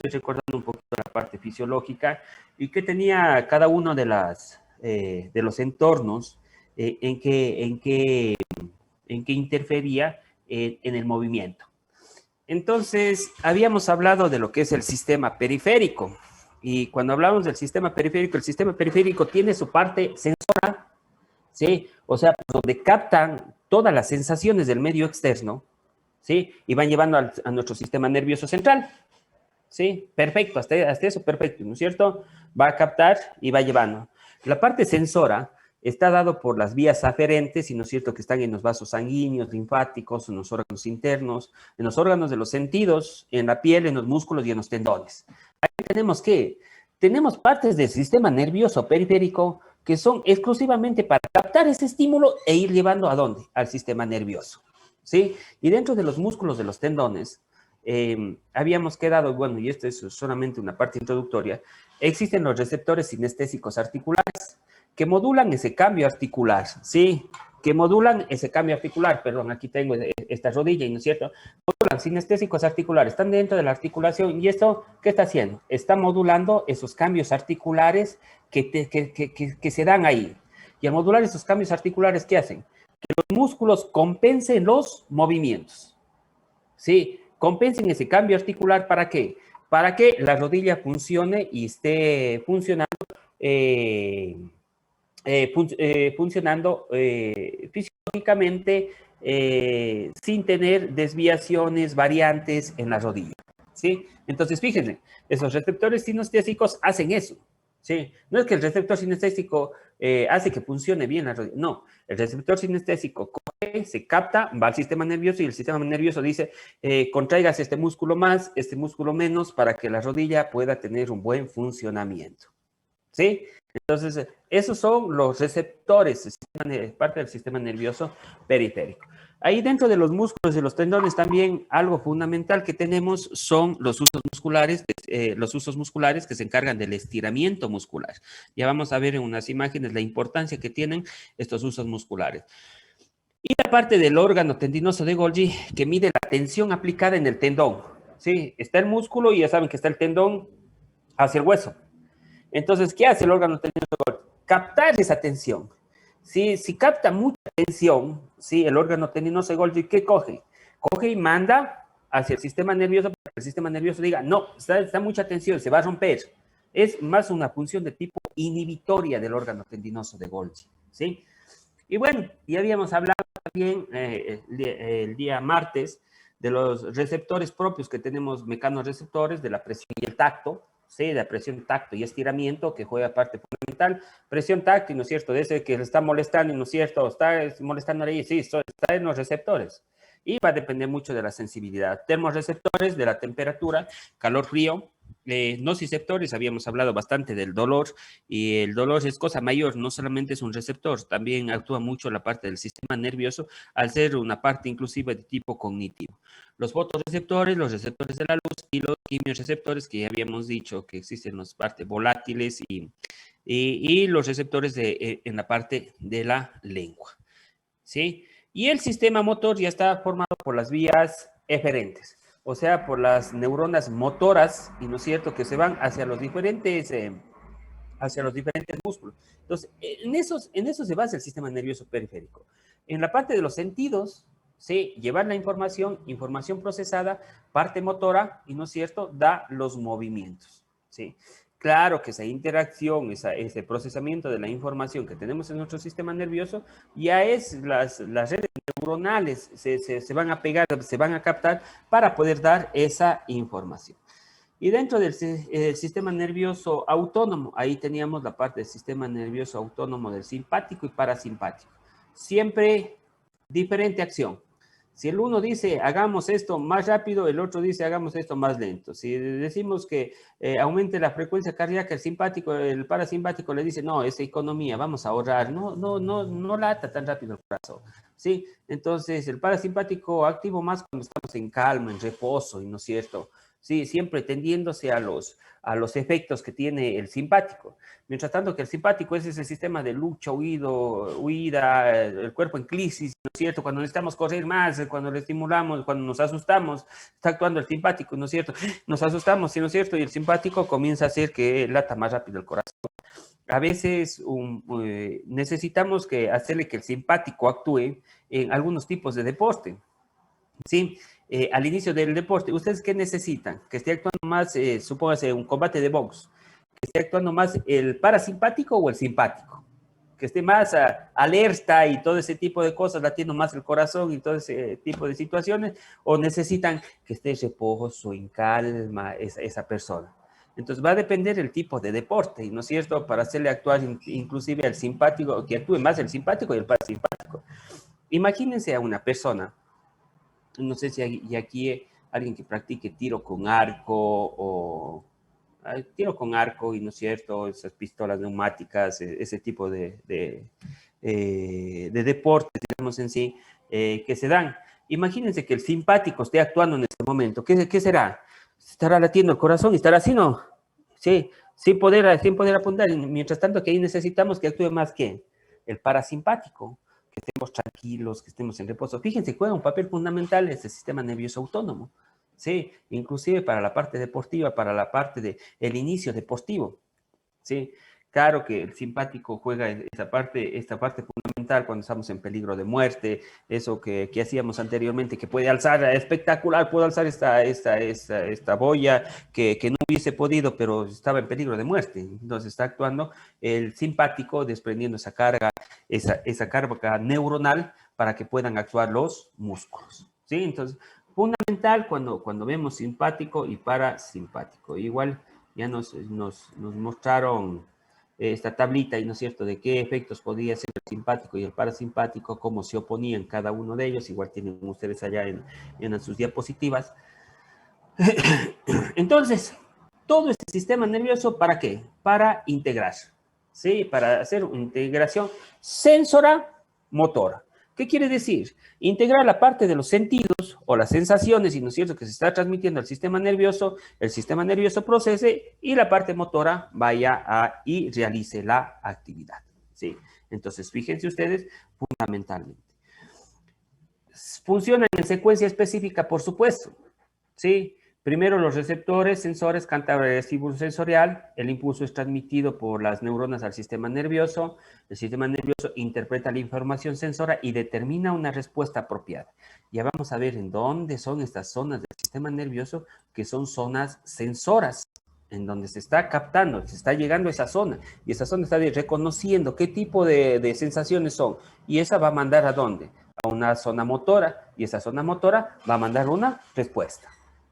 estoy recordando un poquito la parte fisiológica y que tenía cada uno de los entornos en que interfería en el movimiento. Entonces, habíamos hablado de lo que es el sistema periférico. Y cuando hablamos del sistema periférico, el sistema periférico tiene su parte sensora, ¿sí? O sea, donde captan todas las sensaciones del medio externo, ¿sí? Y van llevando a nuestro sistema nervioso central, ¿sí? Perfecto, hasta eso perfecto, ¿no es cierto? Va a captar y va llevando. La parte sensora está dado por las vías aferentes, y no es cierto que están en los vasos sanguíneos, linfáticos, en los órganos internos, en los órganos de los sentidos, en la piel, en los músculos y en los tendones. Ahí tenemos que, tenemos partes del sistema nervioso periférico que son exclusivamente para captar ese estímulo e ir llevando ¿a dónde? Al sistema nervioso, ¿sí? Y dentro de los músculos de los tendones, habíamos quedado, bueno, y esto es solamente una parte introductoria, existen los receptores sinestésicos articulares que modulan ese cambio articular, ¿sí? Que modulan ese cambio articular, perdón, aquí tengo esta rodilla, ¿no es cierto? Modulan sinestésicos articulares, están dentro de la articulación, y esto, ¿qué está haciendo? Está modulando esos cambios articulares que se dan ahí. Y al modular esos cambios articulares, ¿qué hacen? Que los músculos compensen los movimientos, ¿sí? Compensen ese cambio articular, ¿para qué? Para que la rodilla funcione y esté funcionando, fisiológicamente, sin tener desviaciones, variantes en la rodilla, ¿sí? Entonces, fíjense, esos receptores sinestésicos hacen eso, ¿sí? No es que el receptor sinestésico hace que funcione bien la rodilla, no. El receptor sinestésico coge, se capta, va al sistema nervioso y el sistema nervioso dice, contraigas este músculo más, este músculo menos, para que la rodilla pueda tener un buen funcionamiento, ¿sí? Entonces, esos son los receptores, parte del sistema nervioso periférico. Ahí dentro de los músculos y los tendones también algo fundamental que tenemos son los usos musculares que se encargan del estiramiento muscular. Ya vamos a ver en unas imágenes la importancia que tienen estos usos musculares. Y la parte del órgano tendinoso de Golgi que mide la tensión aplicada en el tendón. Sí, está el músculo y ya saben que está el tendón hacia el hueso. Entonces, ¿qué hace el órgano tendinoso de Golgi? Captar esa tensión. Si capta mucha tensión, ¿sí? El órgano tendinoso de Golgi, ¿qué coge? Coge y manda hacia el sistema nervioso para que el sistema nervioso diga, no, está mucha tensión, se va a romper. Es más una función de tipo inhibitoria del órgano tendinoso de Golgi, ¿sí? Y bueno, ya habíamos hablado también el día martes de los receptores propios que tenemos, mecanorreceptores, de la presión y el tacto, ¿sí? De la presión, tacto y estiramiento, que juega parte fundamental. Presión táctil, ¿no es cierto? De ese que le está molestando, ¿no es cierto? Está molestando ahí, sí, está en los receptores. Y va a depender mucho de la sensibilidad. Termorreceptores, de la temperatura, calor-frío. Nociceptores, habíamos hablado bastante del dolor, y el dolor es cosa mayor, no solamente es un receptor, también actúa mucho la parte del sistema nervioso, al ser una parte inclusive de tipo cognitivo. Los fotorreceptores, los receptores de la luz, y los quimiorreceptores, que ya habíamos dicho que existen las partes volátiles y los receptores en la parte de la lengua, ¿sí? Y el sistema motor ya está formado por las vías eferentes, o sea, por las neuronas motoras, y no es cierto, que se van hacia los diferentes músculos. Entonces, en eso se basa el sistema nervioso periférico. En la parte de los sentidos, ¿sí? Llevar la información procesada, parte motora, y no es cierto, da los movimientos, ¿sí? Claro que esa interacción, ese procesamiento de la información que tenemos en nuestro sistema nervioso, ya es las redes neuronales se van a pegar, se van a captar para poder dar esa información. Y dentro del sistema nervioso autónomo, ahí teníamos la parte del sistema nervioso autónomo del simpático y parasimpático. Siempre diferente acción. Si el uno dice hagamos esto más rápido, el otro dice hagamos esto más lento. Si decimos que aumente la frecuencia cardíaca, el parasimpático le dice no, es economía, vamos a ahorrar, no lata tan rápido el corazón. ¿Sí? Entonces el parasimpático activo más cuando estamos en calma, en reposo, y no es cierto, ¿sí? Siempre tendiéndose a los efectos que tiene el simpático. Mientras tanto que el simpático es ese sistema de lucha, huida, el cuerpo en crisis, ¿no es cierto? Cuando necesitamos correr más, cuando le estimulamos, cuando nos asustamos, está actuando el simpático, ¿no es cierto? Nos asustamos, ¿sí, no es cierto? Y el simpático comienza a hacer que lata más rápido el corazón. A veces necesitamos hacerle que el simpático actúe en algunos tipos de deporte, ¿sí? Al inicio del deporte, ¿ustedes qué necesitan? Que esté actuando más, supóngase, un combate de box, que esté actuando más el parasimpático o el simpático, que esté más alerta y todo ese tipo de cosas, latiendo más el corazón y todo ese tipo de situaciones, o necesitan que esté reposo, en calma, esa persona. Entonces va a depender el tipo de deporte, ¿no es cierto? Para hacerle actuar inclusive al simpático, que actúe más el simpático y el parasimpático. Imagínense a una persona, no sé si hay aquí alguien que practique tiro con arco o tiro con arco y no es cierto, esas pistolas neumáticas, ese tipo de deportes, digamos en sí, que se dan. Imagínense que el simpático esté actuando en ese momento. ¿Qué será? ¿Estará latiendo el corazón y estará así, no? Sí, sin poder apuntar. Mientras tanto, que ahí necesitamos que actúe más que el parasimpático, que estemos tranquilos, que estemos en reposo. Fíjense, juega un papel fundamental este sistema nervioso autónomo. Sí, inclusive para la parte deportiva, para la parte del inicio deportivo. Sí, claro que el simpático juega esta parte fundamental cuando estamos en peligro de muerte, eso que hacíamos anteriormente, que puede alzar, espectacular, puedo alzar esta boya que no hubiese podido, pero estaba en peligro de muerte. Entonces está actuando el simpático desprendiendo esa carga neuronal para que puedan actuar los músculos. ¿Sí? Entonces, fundamental cuando vemos simpático y parasimpático. Igual ya nos mostraron esta tablita, y no es cierto, de qué efectos podía ser el simpático y el parasimpático, cómo se oponían cada uno de ellos, igual tienen ustedes allá en sus diapositivas. Entonces, todo este sistema nervioso, ¿para qué? Para integrar, ¿sí? Para hacer una integración sensora-motora. ¿Qué quiere decir? Integrar la parte de los sentidos o las sensaciones, y no es cierto, que se está transmitiendo al sistema nervioso, el sistema nervioso procese y la parte motora vaya y realice la actividad, ¿sí? Entonces, fíjense ustedes, fundamentalmente. Funcionan en secuencia específica, por supuesto, ¿sí? Primero los receptores, sensores, cántabro sensorial, el impulso es transmitido por las neuronas al sistema nervioso, el sistema nervioso interpreta la información sensora y determina una respuesta apropiada. Ya vamos a ver en dónde son estas zonas del sistema nervioso, que son zonas sensoras, en donde se está captando, se está llegando a esa zona, y esa zona está reconociendo qué tipo de sensaciones son, y esa va a mandar ¿a dónde? A una zona motora, y esa zona motora va a mandar una respuesta.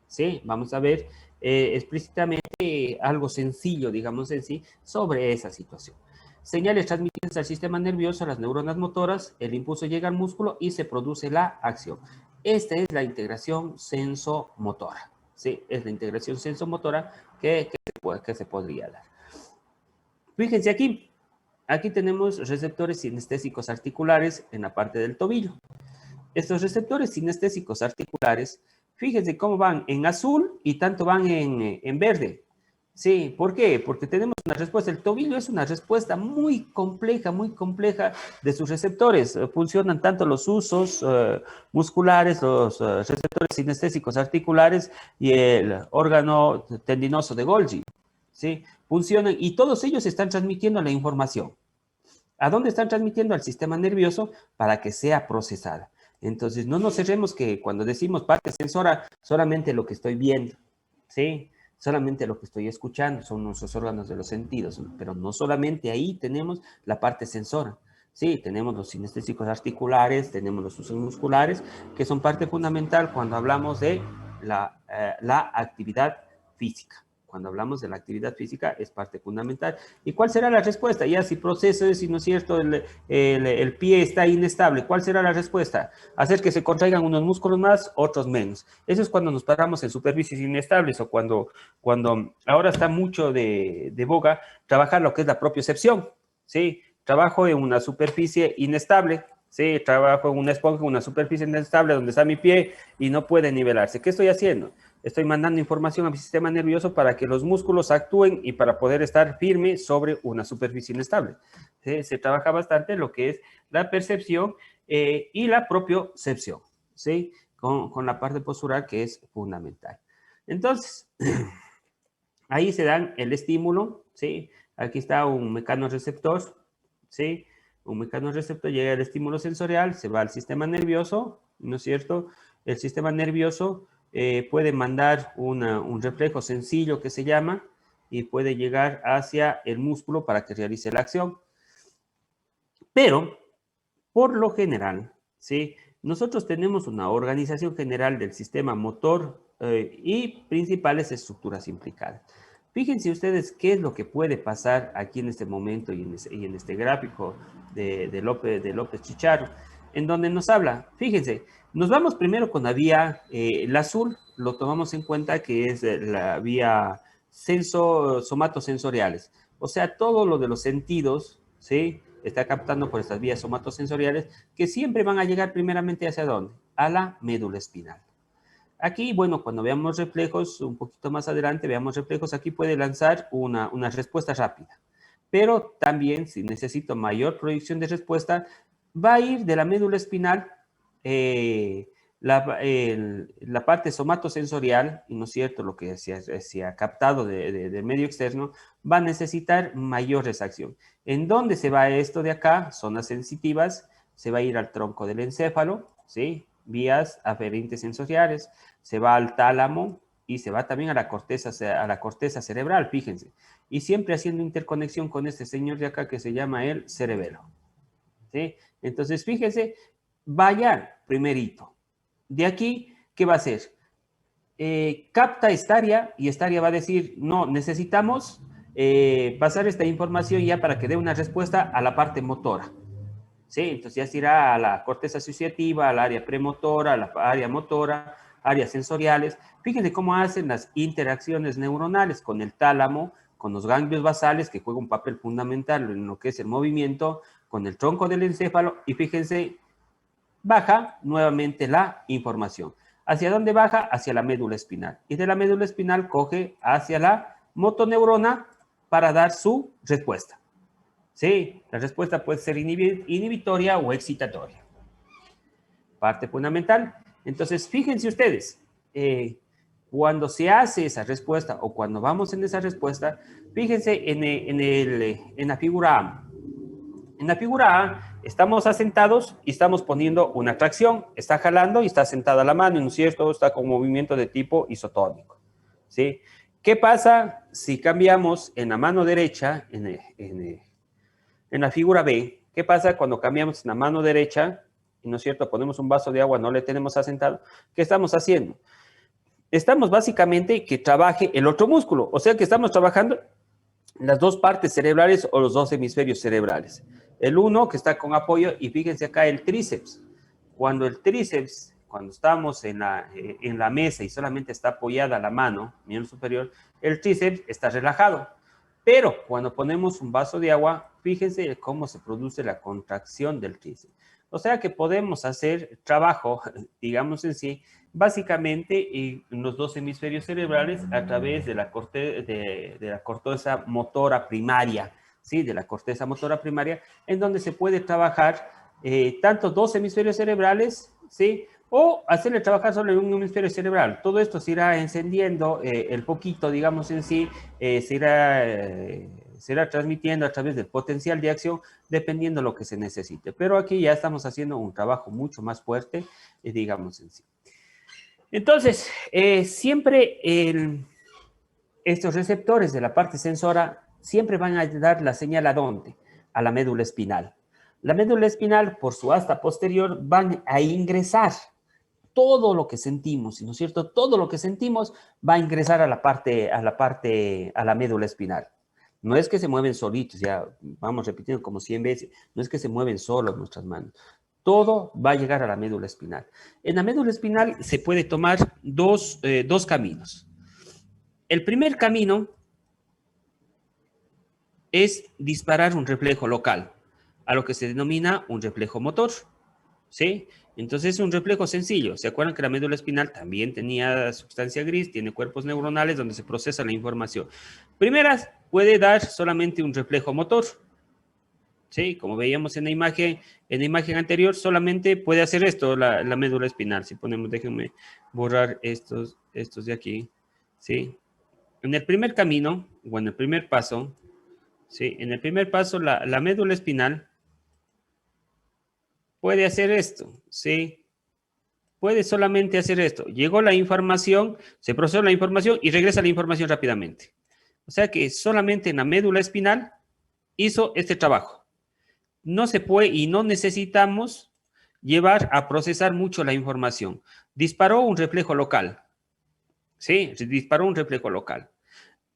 ¿Sí? Vamos a ver explícitamente algo sencillo, digamos en sí, sobre esa situación. Señales transmitidas al sistema nervioso, a las neuronas motoras, el impulso llega al músculo y se produce la acción. Esta es la integración sensomotora, ¿sí? Es la integración sensomotora que se podría dar. Fíjense aquí tenemos receptores sinestésicos articulares en la parte del tobillo. Estos receptores sinestésicos articulares, fíjense cómo van en azul y tanto van en verde. Sí, ¿por qué? Porque tenemos una respuesta. El tobillo es una respuesta muy compleja de sus receptores. Funcionan tanto los usos musculares, los receptores sinestésicos articulares y el órgano tendinoso de Golgi. ¿Sí? Funcionan y todos ellos están transmitiendo la información. ¿A dónde están transmitiendo? Al sistema nervioso para que sea procesada. Entonces, no nos cerremos que cuando decimos parte sensora, solamente lo que estoy viendo, ¿sí? Solamente lo que estoy escuchando son nuestros órganos de los sentidos, ¿no? Pero no solamente ahí tenemos la parte sensora, ¿sí? Tenemos los sinestésicos articulares, tenemos los usos musculares, que son parte fundamental cuando hablamos de la actividad física. Cuando hablamos de la actividad física es parte fundamental. ¿Y cuál será la respuesta? Ya si proceso, si no es cierto, el pie está inestable, ¿cuál será la respuesta? Hacer que se contraigan unos músculos más, otros menos. Eso es cuando nos paramos en superficies inestables o cuando ahora está mucho de boga trabajar lo que es la propiocepción, ¿sí? Trabajo en una superficie inestable, Sí, trabajo en una esponja, en una superficie inestable donde está mi pie y no puede nivelarse. ¿Qué estoy haciendo? Estoy mandando información a mi sistema nervioso para que los músculos actúen y para poder estar firme sobre una superficie inestable. ¿Sí? Se trabaja bastante lo que es la percepción y la propiocepción, ¿sí? Con la parte postural que es fundamental. Entonces, ahí se dan el estímulo, ¿sí? Aquí está un mecanorreceptor, ¿sí? Un mecanorreceptor llega al estímulo sensorial, se va al sistema nervioso, ¿no es cierto? El sistema nervioso puede mandar un reflejo sencillo que se llama y puede llegar hacia el músculo para que realice la acción. Pero, por lo general, ¿sí? Nosotros tenemos una organización general del sistema motor y principales estructuras implicadas. Fíjense ustedes qué es lo que puede pasar aquí en este momento y en este gráfico de López Chicharro, en donde nos habla, fíjense, nos vamos primero con la vía, el azul, lo tomamos en cuenta que es la vía somatosensoriales, o sea, todo lo de los sentidos, ¿sí? Está captando por estas vías somatosensoriales que siempre van a llegar primeramente hacia dónde? A la médula espinal. Aquí, bueno, cuando veamos reflejos, un poquito más adelante, veamos reflejos, aquí puede lanzar una respuesta rápida. Pero también, si necesito mayor proyección de respuesta, va a ir de la médula espinal la parte somatosensorial, y no es cierto lo que se ha captado del medio externo, va a necesitar mayor resacción. ¿En dónde se va esto de acá? Zonas sensitivas, se va a ir al tronco del encéfalo, ¿sí? Vías aferentes sensoriales, se va al tálamo y se va también a la corteza cerebral, fíjense. Y siempre haciendo interconexión con este señor de acá que se llama el cerebelo, ¿sí? Entonces, fíjense, vaya primerito. De aquí, ¿qué va a hacer? Capta esta área y esta área va a decir, no, necesitamos pasar esta información ya para que dé una respuesta a la parte motora. ¿Sí? Entonces ya se irá a la corteza asociativa, al área premotora, a la área motora, áreas sensoriales. Fíjense cómo hacen las interacciones neuronales con el tálamo, con los ganglios basales, que juegan un papel fundamental en lo que es el movimiento, con el tronco del encéfalo, y fíjense, baja nuevamente la información. ¿Hacia dónde baja? Hacia la médula espinal. Y de la médula espinal coge hacia la motoneurona para dar su respuesta. Sí, la respuesta puede ser inhibitoria o excitatoria. Parte fundamental. Entonces, fíjense ustedes, cuando se hace esa respuesta o cuando vamos en esa respuesta, fíjense en la figura A. En la figura A estamos asentados y estamos poniendo una tracción, está jalando y está sentada la mano, ¿no es cierto? Está con movimiento de tipo isotónico, ¿sí? ¿Qué pasa si cambiamos en la mano derecha, en la figura B? ¿Qué pasa cuando cambiamos en la mano derecha, y no es cierto, ponemos un vaso de agua, no le tenemos asentado? ¿Qué estamos haciendo? Estamos básicamente que trabaje el otro músculo, o sea que estamos trabajando las dos partes cerebrales o los dos hemisferios cerebrales. El uno que está con apoyo, y fíjense acá el tríceps. Cuando estamos en la mesa y solamente está apoyada la mano, miembro superior, el tríceps está relajado. Pero cuando ponemos un vaso de agua, fíjense cómo se produce la contracción del tríceps. O sea que podemos hacer trabajo, digamos en sí, básicamente en los dos hemisferios cerebrales a través de la corteza motora primaria, ¿sí? De la corteza motora primaria, en donde se puede trabajar tanto dos hemisferios cerebrales, ¿sí? O hacerle trabajar solo en un hemisferio cerebral. Todo esto se irá encendiendo, el poquito, digamos en sí, se irá transmitiendo a través del potencial de acción, dependiendo de lo que se necesite. Pero aquí ya estamos haciendo un trabajo mucho más fuerte, digamos en sí. Entonces, siempre estos receptores de la parte sensora siempre van a dar la señal ¿a dónde? A la médula espinal. La médula espinal, por su asta posterior, van a ingresar todo lo que sentimos, ¿no es cierto? Todo lo que sentimos va a ingresar a la médula espinal. No es que se mueven solitos, ya vamos repitiendo como 100 veces, no es que se mueven solos nuestras manos. Todo va a llegar a la médula espinal. En la médula espinal se puede tomar dos caminos. El primer camino es disparar un reflejo local, a lo que se denomina un reflejo motor. ¿sí? Entonces es un reflejo sencillo. ¿Se acuerdan que la médula espinal también tenía sustancia gris, tiene cuerpos neuronales donde se procesa la información? Primeras, puede dar solamente un reflejo motor, ¿sí? Como veíamos en la imagen anterior, solamente puede hacer esto la médula espinal. Si ponemos, déjenme borrar estos de aquí, ¿sí? En el primer camino, o en el primer paso, ¿sí? En el primer paso, la médula espinal puede hacer esto, ¿sí? Puede solamente hacer esto. Llegó la información, se procesó la información y regresa la información rápidamente. O sea que solamente en la médula espinal hizo este trabajo. No se puede y no necesitamos llevar a procesar mucho la información. Disparó un reflejo local, ¿sí? Disparó un reflejo local.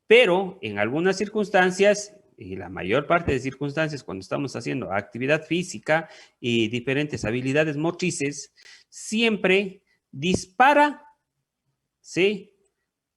Pero en algunas circunstancias, y la mayor parte de circunstancias, cuando estamos haciendo actividad física y diferentes habilidades motrices, siempre dispara, ¿sí?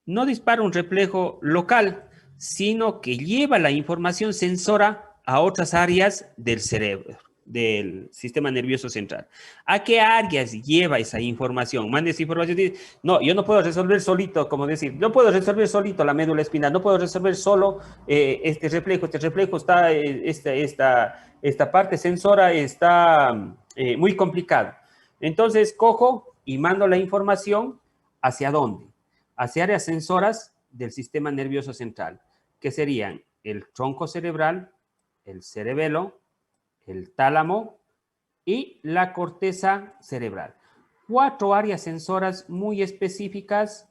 No dispara un reflejo local, sino que lleva la información sensora a otras áreas del cerebro, del sistema nervioso central. ¿A qué áreas lleva esa información? Manda esa información y dice, no, yo no puedo resolver solito, como decir, no puedo resolver solito la médula espinal, no puedo resolver solo este reflejo está, esta parte sensora está muy complicada. Entonces, cojo y mando la información hacia dónde, hacia áreas sensoras del sistema nervioso central, que serían el tronco cerebral, el cerebelo, el tálamo y la corteza cerebral. 4 áreas sensoras muy específicas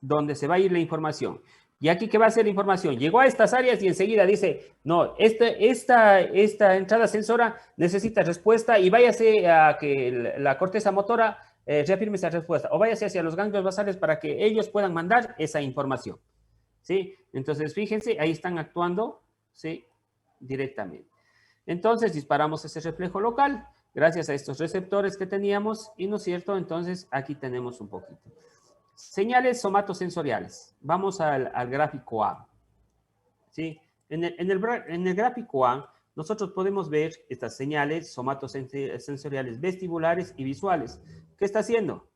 donde se va a ir la información. ¿Y aquí qué va a hacer la información? Llegó a estas áreas y enseguida dice, no, esta entrada sensora necesita respuesta y váyase a que la corteza motora reafirme esa respuesta o váyase hacia los ganglios basales para que ellos puedan mandar esa información. ¿Sí? Entonces, fíjense, ahí están actuando, ¿sí? Directamente. Entonces, disparamos ese reflejo local gracias a estos receptores que teníamos y, ¿no es cierto? Entonces, aquí tenemos un poquito. Señales somatosensoriales. Vamos al gráfico A. ¿Sí? En el gráfico A, nosotros podemos ver estas señales somatosensoriales vestibulares y visuales. ¿Qué está haciendo?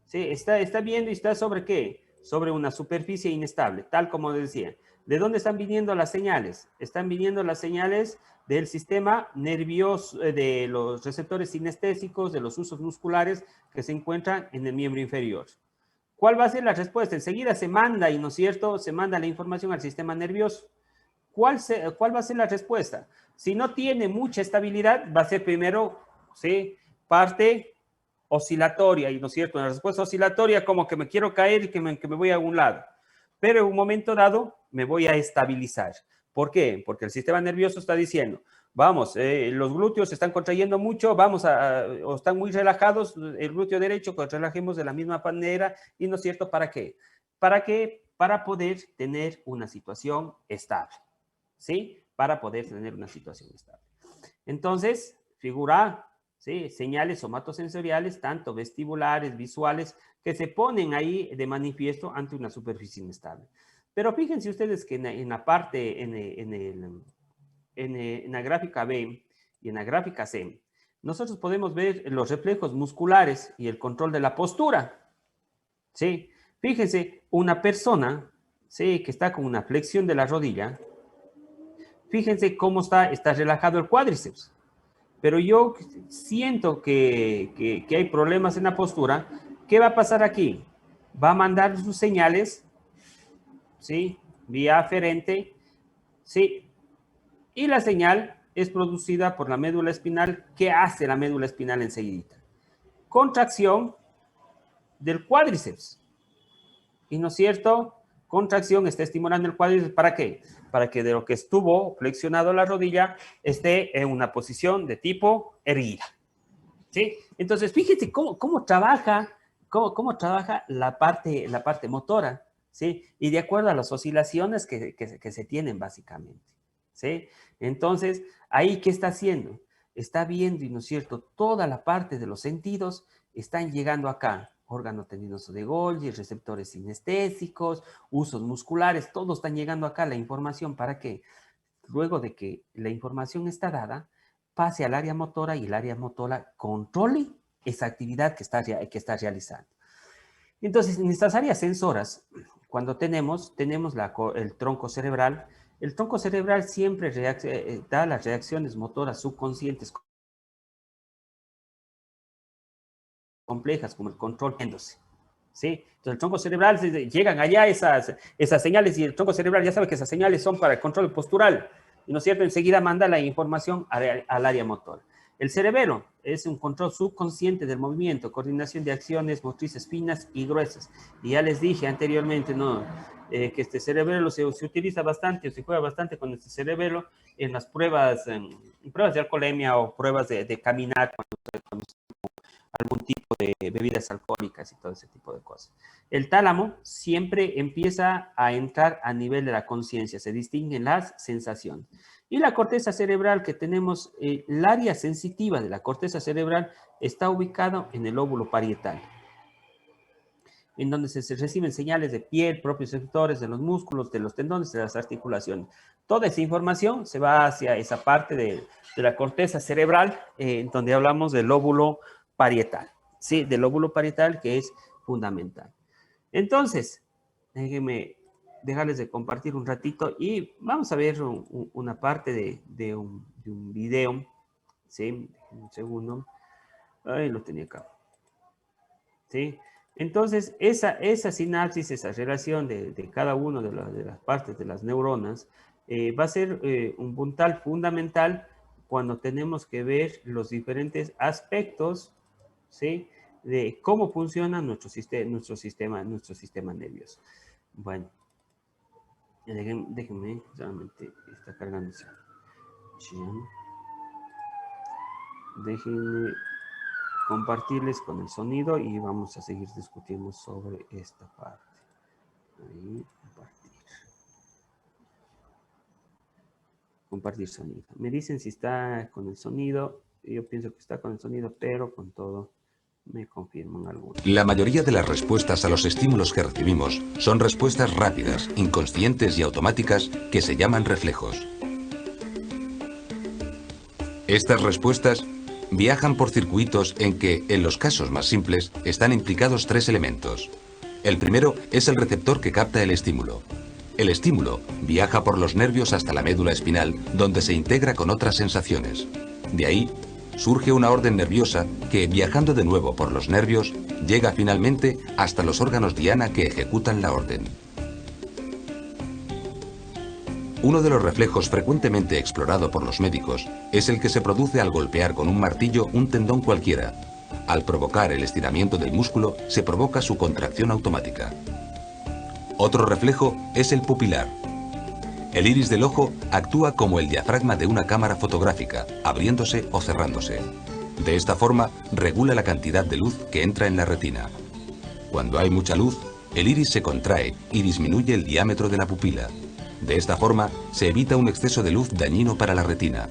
¿Sí? Está viendo y está sobre qué? Sobre una superficie inestable, tal como decía. ¿De dónde están viniendo las señales? Están viniendo las señales del sistema nervioso, de los receptores sinestésicos, de los usos musculares que se encuentran en el miembro inferior. ¿Cuál va a ser la respuesta? Enseguida se manda, y no es cierto, se manda la información al sistema nervioso. ¿Cuál va a ser la respuesta? Si no tiene mucha estabilidad, va a ser primero, ¿sí? Parte oscilatoria, y no es cierto, una respuesta oscilatoria como que me quiero caer y que me voy a un lado. Pero en un momento dado me voy a estabilizar. ¿Por qué? Porque el sistema nervioso está diciendo, vamos, los glúteos se están contrayendo mucho, o están muy relajados, el glúteo derecho, que relajemos de la misma manera, y no es cierto, ¿para qué? ¿Para qué? Para poder tener una situación estable, ¿sí? Para poder tener una situación estable. Entonces, figura A, ¿sí? Señales somatosensoriales, tanto vestibulares, visuales, que se ponen ahí de manifiesto ante una superficie inestable. Pero fíjense ustedes que en la parte, en la gráfica B y en la gráfica C, nosotros podemos ver los reflejos musculares y el control de la postura. ¿Sí? Fíjense, una persona, ¿sí? Que está con una flexión de la rodilla, fíjense cómo está relajado el cuádriceps. Pero yo siento que hay problemas en la postura. ¿Qué va a pasar aquí? Va a mandar sus señales, ¿sí? Vía aferente, ¿sí? Y la señal es producida por la médula espinal. ¿Qué hace la médula espinal enseguida? Contracción del cuádriceps. ¿Y no es cierto? Contracción está estimulando el cuádriceps. ¿Para qué? Para que de lo que estuvo flexionado la rodilla esté en una posición de tipo erguida. ¿Sí? Entonces, fíjense cómo trabaja, cómo trabaja la parte motora, ¿sí? Y de acuerdo a las oscilaciones que se tienen básicamente, ¿sí? Entonces, ahí, ¿qué está haciendo? Está viendo, y no es cierto, toda la parte de los sentidos están llegando acá. Órgano tendinoso de Golgi, receptores sinestésicos, usos musculares, todos están llegando acá la información. ¿Para qué? Luego de que la información está dada, pase al área motora y el área motora controle esa actividad que está realizando. Entonces, en estas áreas sensoras, cuando tenemos el tronco cerebral, el tronco cerebral siempre da las reacciones motoras subconscientes complejas, como el control moviéndose, ¿sí? Entonces, el tronco cerebral, llegan allá esas señales y el tronco cerebral ya sabe que esas señales son para el control postural, y ¿no es cierto? Enseguida manda la información al área motora. El cerebelo es un control subconsciente del movimiento, coordinación de acciones motrices finas y gruesas. Y ya les dije anteriormente, ¿no? Que este cerebelo se utiliza bastante, o se juega bastante con este cerebelo en las pruebas de alcoholemia o pruebas de caminar cuando algún tipo de bebidas alcohólicas y todo ese tipo de cosas. El tálamo siempre empieza a entrar a nivel de la conciencia, se distinguen las sensaciones. Y la corteza cerebral que tenemos, el área sensitiva de la corteza cerebral está ubicado en el lóbulo parietal, en donde se reciben señales de piel, propios sectores de los músculos, de los tendones, de las articulaciones. Toda esa información se va hacia esa parte de la corteza cerebral, donde hablamos del lóbulo parietal, ¿sí? Del lóbulo parietal, que es fundamental. Entonces, déjenme dejarles de compartir un ratito y vamos a ver una parte de un video, ¿sí? Un segundo. Ahí lo tenía acá. ¿Sí? Entonces, esa sinapsis, esa relación de cada una de las partes de las neuronas, va a ser un puntal fundamental cuando tenemos que ver los diferentes aspectos, ¿sí? De cómo funciona nuestro sistema nervioso. Bueno, déjenme, solamente está cargándose. Déjenme compartirles con el sonido y vamos a seguir discutiendo sobre esta parte. Ahí, compartir sonido. Me dicen si está con el sonido. Yo pienso que está con el sonido, pero con todo me confirman algunos. La mayoría de las respuestas a los estímulos que recibimos son respuestas rápidas, inconscientes y automáticas que se llaman reflejos. Estas respuestas viajan por circuitos en que, en los casos más simples, están implicados tres elementos. El primero es el receptor que capta el estímulo. El estímulo viaja por los nervios hasta la médula espinal, donde se integra con otras sensaciones. De ahí surge una orden nerviosa que, viajando de nuevo por los nervios, llega finalmente hasta los órganos diana que ejecutan la orden. Uno de los reflejos frecuentemente explorado por los médicos es el que se produce al golpear con un martillo un tendón cualquiera. Al provocar el estiramiento del músculo, se provoca su contracción automática. Otro reflejo es el pupilar. El iris del ojo actúa como el diafragma de una cámara fotográfica, abriéndose o cerrándose. De esta forma, regula la cantidad de luz que entra en la retina. Cuando hay mucha luz, el iris se contrae y disminuye el diámetro de la pupila. De esta forma, se evita un exceso de luz dañino para la retina.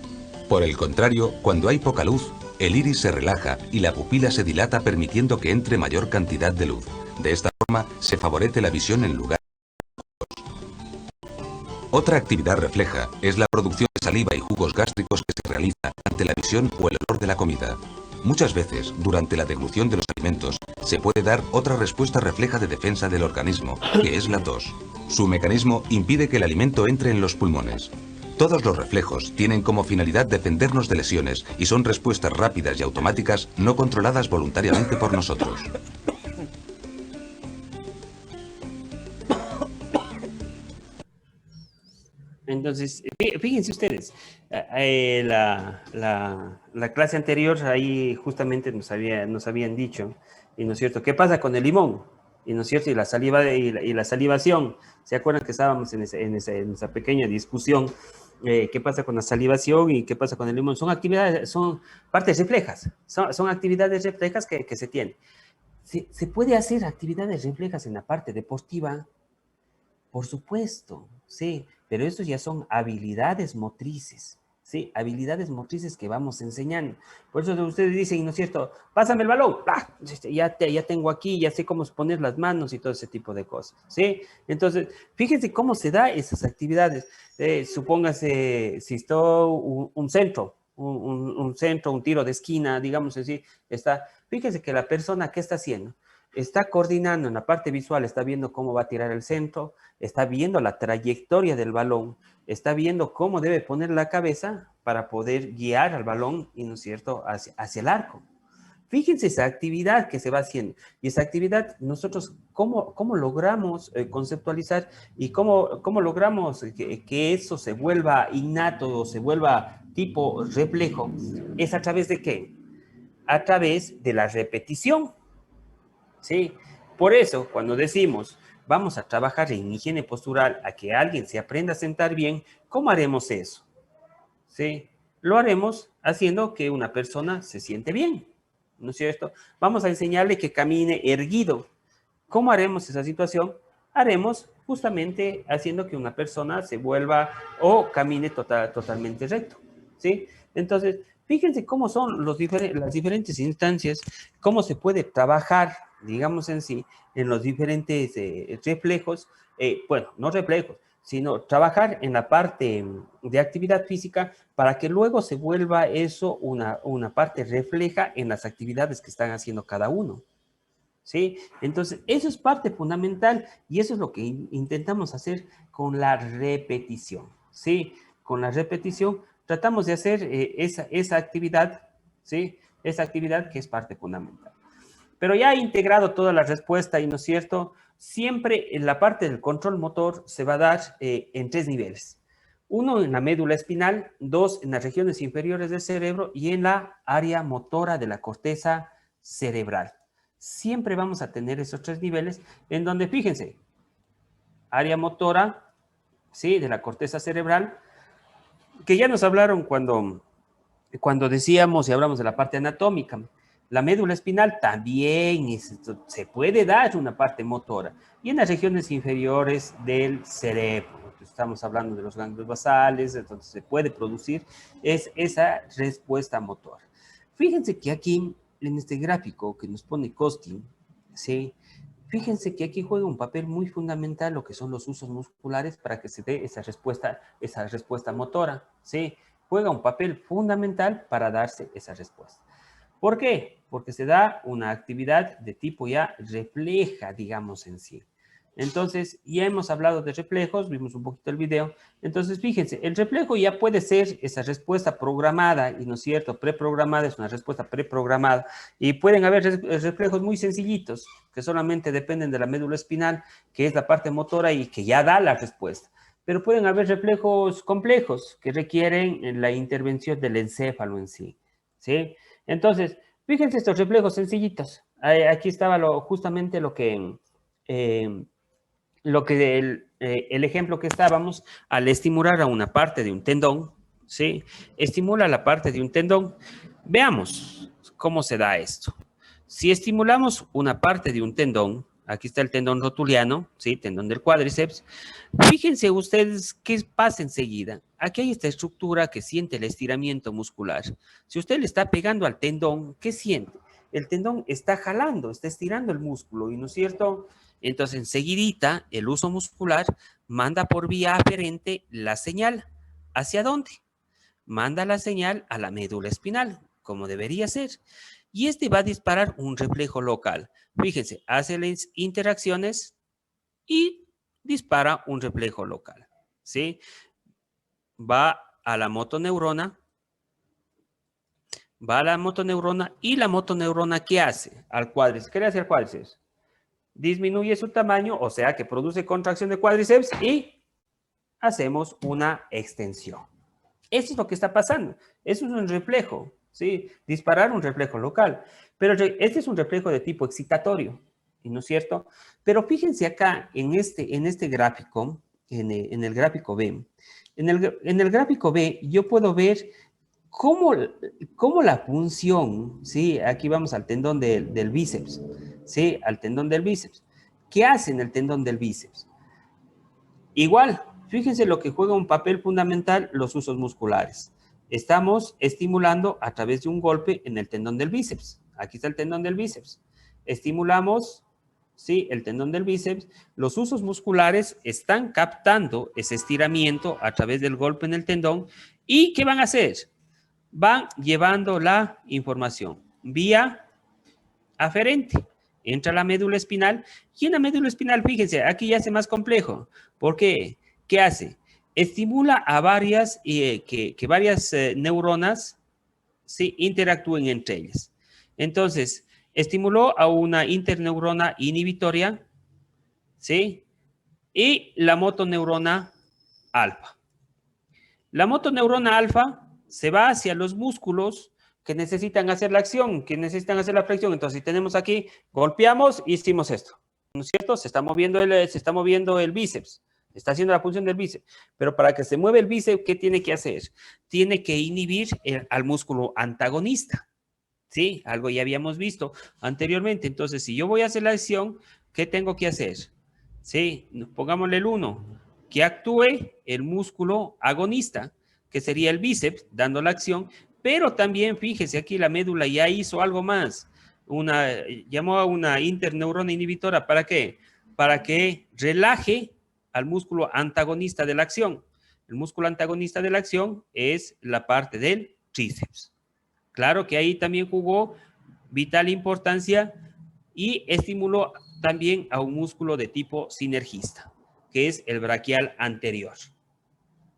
Por el contrario, cuando hay poca luz, el iris se relaja y la pupila se dilata permitiendo que entre mayor cantidad de luz. De esta forma, se favorece la visión en lugar de ojos. Otra actividad refleja es la producción de saliva y jugos gástricos que se realiza ante la visión o el olor de la comida. Muchas veces, durante la deglución de los alimentos, se puede dar otra respuesta refleja de defensa del organismo, que es la tos. Su mecanismo impide que el alimento entre en los pulmones. Todos los reflejos tienen como finalidad defendernos de lesiones y son respuestas rápidas y automáticas no controladas voluntariamente por nosotros. Entonces, fíjense ustedes, la clase anterior ahí justamente nos habían dicho, y no es cierto, ¿qué pasa con el limón? Y no es cierto, y la saliva y la salivación. ¿Se acuerdan que estábamos en esa pequeña discusión? ¿Qué pasa con la salivación y qué pasa con el limón? Son actividades, son partes reflejas, son actividades reflejas que se tienen. ¿Se puede hacer actividades reflejas en la parte deportiva? Por supuesto, sí, pero estos ya son habilidades motrices, sí, habilidades motrices que vamos enseñando. Por eso ustedes dicen, ¿no es cierto? Pásame el balón, ¡ah! Ya tengo aquí, ya sé cómo poner las manos y todo ese tipo de cosas, ¿sí? Entonces, fíjense cómo se da esas actividades. Supóngase, si está un un centro, un tiro de esquina, digamos así, fíjense que la persona, ¿qué está haciendo? Está coordinando en la parte visual, está viendo cómo va a tirar el centro, está viendo la trayectoria del balón, está viendo cómo debe poner la cabeza para poder guiar al balón, y ¿no es cierto?, hacia el arco. Fíjense esa actividad que se va haciendo. Y esa actividad, nosotros, ¿cómo logramos conceptualizar y cómo logramos que eso se vuelva innato o se vuelva tipo reflejo? ¿Es a través de qué? A través de la repetición. ¿Sí? Por eso, cuando decimos, vamos a trabajar en higiene postural a que alguien se aprenda a sentar bien, ¿cómo haremos eso? ¿Sí? Lo haremos haciendo que una persona se siente bien, ¿no es cierto? Vamos a enseñarle que camine erguido. ¿Cómo haremos esa situación? Haremos justamente haciendo que una persona se vuelva o camine totalmente recto, ¿sí? Entonces, fíjense cómo son las diferentes instancias, cómo se puede trabajar, digamos en sí, en los diferentes reflejos, bueno, no reflejos, sino trabajar en la parte de actividad física para que luego se vuelva eso una parte refleja en las actividades que están haciendo cada uno. ¿Sí? Entonces, eso es parte fundamental y eso es lo que intentamos hacer con la repetición, ¿sí? Con la repetición tratamos de hacer esa actividad, ¿sí? Esa actividad que es parte fundamental. Pero ya integrado toda la respuesta, y no es cierto, siempre en la parte del control motor se va a dar en 3 niveles. 1 en la médula espinal, 2 en las regiones inferiores del cerebro y en la área motora de la corteza cerebral. Siempre vamos a tener esos 3 niveles en donde, fíjense, área motora, ¿sí?, de la corteza cerebral, que ya nos hablaron cuando decíamos y hablamos de la parte anatómica. La médula espinal también se puede dar una parte motora. Y en las regiones inferiores del cerebro, estamos hablando de los ganglios basales, entonces se puede producir esa respuesta motora. Fíjense que aquí, en este gráfico que nos pone Costin, ¿sí?, fíjense que aquí juega un papel muy fundamental lo que son los usos musculares para que se dé esa respuesta motora, ¿sí? Juega un papel fundamental para darse esa respuesta. ¿Por qué? Porque se da una actividad de tipo ya refleja, digamos en sí. Entonces, ya hemos hablado de reflejos, vimos un poquito el video. Entonces, fíjense, el reflejo ya puede ser esa respuesta programada, y no es cierto, preprogramada, es una respuesta preprogramada. Y pueden haber reflejos muy sencillitos, que solamente dependen de la médula espinal, que es la parte motora y que ya da la respuesta. Pero pueden haber reflejos complejos que requieren la intervención del encéfalo en sí, ¿sí? Entonces, fíjense estos reflejos sencillitos. Aquí estaba justamente el ejemplo que estábamos al estimular a una parte de un tendón, ¿sí? Estimula la parte de un tendón. Veamos cómo se da esto. Si estimulamos una parte de un tendón, aquí está el tendón rotuliano, ¿sí? Tendón del cuádriceps. Fíjense ustedes qué pasa enseguida. Aquí hay esta estructura que siente el estiramiento muscular. Si usted le está pegando al tendón, ¿qué siente? El tendón está jalando, está estirando el músculo, ¿y no es cierto? Entonces, enseguidita, el uso muscular manda por vía aferente la señal. ¿Hacia dónde? Manda la señal a la médula espinal, como debería ser. Y este va a disparar un reflejo local. Fíjense, hace las interacciones y dispara un reflejo local, ¿sí? Va a la motoneurona y la motoneurona, ¿qué hace? Al cuádriceps. ¿Qué le hace al cuádriceps? Disminuye su tamaño, o sea que produce contracción de cuádriceps y hacemos una extensión. Eso es lo que está pasando. Eso es un reflejo, ¿sí? Disparar un reflejo local. Pero este es un reflejo de tipo excitatorio, ¿no es cierto? Pero fíjense acá en este gráfico, en el gráfico B. En el gráfico B yo puedo ver cómo la función, ¿sí? Aquí vamos al tendón del bíceps, ¿sí? Al tendón del bíceps. ¿Qué hace en el tendón del bíceps? Igual, fíjense lo que juega un papel fundamental los usos musculares. Estamos estimulando a través de un golpe en el tendón del bíceps. Aquí está el tendón del bíceps. Estimulamos, ¿sí?, el tendón del bíceps. Los usos musculares están captando ese estiramiento a través del golpe en el tendón. ¿Y qué van a hacer? van llevando la información vía aferente. Entra la médula espinal y en la médula espinal, fíjense, aquí ya hace más complejo. ¿Por qué? ¿Qué hace? Estimula a varias, varias neuronas ¿sí? interactúen entre ellas. Entonces, estimuló a una interneurona inhibitoria, ¿sí? Y la motoneurona alfa. La motoneurona alfa se va hacia los músculos que necesitan hacer la acción, que necesitan hacer la flexión. Entonces, si tenemos aquí, golpeamos, hicimos esto, ¿no es cierto? Se está moviendo el bíceps, está haciendo la función del bíceps. Pero para que se mueva el bíceps, ¿qué tiene que hacer? Tiene que inhibir al músculo antagonista, ¿sí? Algo ya habíamos visto anteriormente. Entonces, si yo voy a hacer la acción, ¿qué tengo que hacer? ¿Sí? Pongámosle el 1, que actúe el músculo agonista, que sería el bíceps, dando la acción, pero también, fíjese, aquí la médula ya hizo algo más. Llamó a una interneurona inhibitora. ¿Para qué? Para que relaje al músculo antagonista de la acción. El músculo antagonista de la acción es la parte del tríceps. Claro que ahí también jugó vital importancia y estimuló también a un músculo de tipo sinergista, que es el braquial anterior.